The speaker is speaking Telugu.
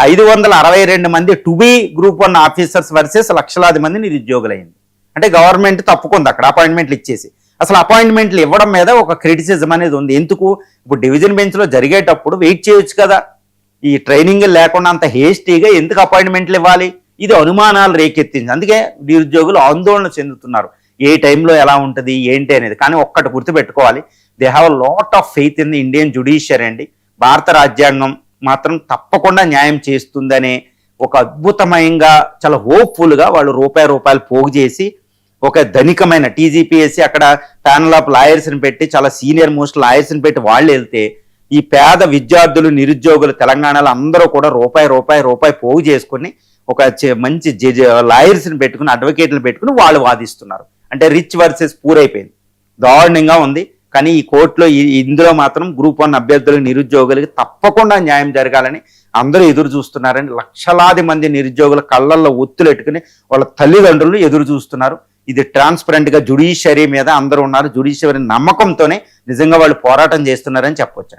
562 మంది to be group 1 officers versus లక్షలాది మంది నిరుద్యోగులైంది. అంటే గవర్నమెంట్ తప్పుకుంది అక్కడ అపాయింట్మెంట్లు ఇచ్చేసి. అసలు అపాయింట్మెంట్లు ఇవ్వడం మీద ఒక క్రిటిసిజం అనేది ఉంది. ఎందుకు? ఇప్పుడు డివిజన్ బెంచ్లో జరిగేటప్పుడు వెయిట్ చేయొచ్చు కదా. ఈ ట్రైనింగ్ లేకుండా అంత హేస్టీగా ఎందుకు అపాయింట్మెంట్లు ఇవ్వాలి? ఇది అనుమానాలు రేకెత్తింది. అందుకే నిరుద్యోగులు ఆందోళన చెందుతున్నారు. ఏ టైంలో ఎలా ఉంటుంది ఏంటి అనేది. కానీ ఒక్కటి గుర్తుపెట్టుకోవాలి, they have a lot of faith in the Indian judiciary అండి. భారత రాజ్యాంగం మాత్రం తప్పకుండా న్యాయం చేస్తుందనే ఒక అద్భుతమైనగా చాలా హోప్ఫుల్గా వాళ్ళు రూపాయలు పోగు చేసి ఒక ధనికమైన టీజీపీఎస్సీ అక్కడ ప్యానల్ ఆఫ్ లాయర్స్ని పెట్టి చాలా సీనియర్ మోస్ట్ లాయర్స్ని పెట్టి వాళ్ళు వెళ్తే ఈ పేద విద్యార్థులు నిరుద్యోగులు తెలంగాణలో అందరూ కూడా రూపాయి పోగు చేసుకుని ఒక మంచి లాయర్స్ని పెట్టుకుని అడ్వకేట్లు పెట్టుకుని వాళ్ళు వాదిస్తున్నారు. అంటే రిచ్ వర్సెస్ పూర్ అయిపోయింది. దారుణంగా ఉంది. కానీ ఈ కోర్టులో ఇందులో మాత్రం గ్రూప్ 1 అభ్యర్థులకు నిరుద్యోగులకి తప్పకుండా న్యాయం జరగాలని అందరూ ఎదురు చూస్తున్నారని లక్షలాది మంది నిరుద్యోగుల కళ్ళల్లో ఒత్తులెట్టుకుని వాళ్ళ తల్లిదండ్రులు ఎదురు చూస్తున్నారు. ఇది ట్రాన్స్పరెంట్గా జుడిషియరీ మీద అందరూ ఉన్నారు. జుడిషియరీ నమ్మకంతోనే నిజంగా వాళ్ళు పోరాటం చేస్తున్నారని చెప్పొచ్చు.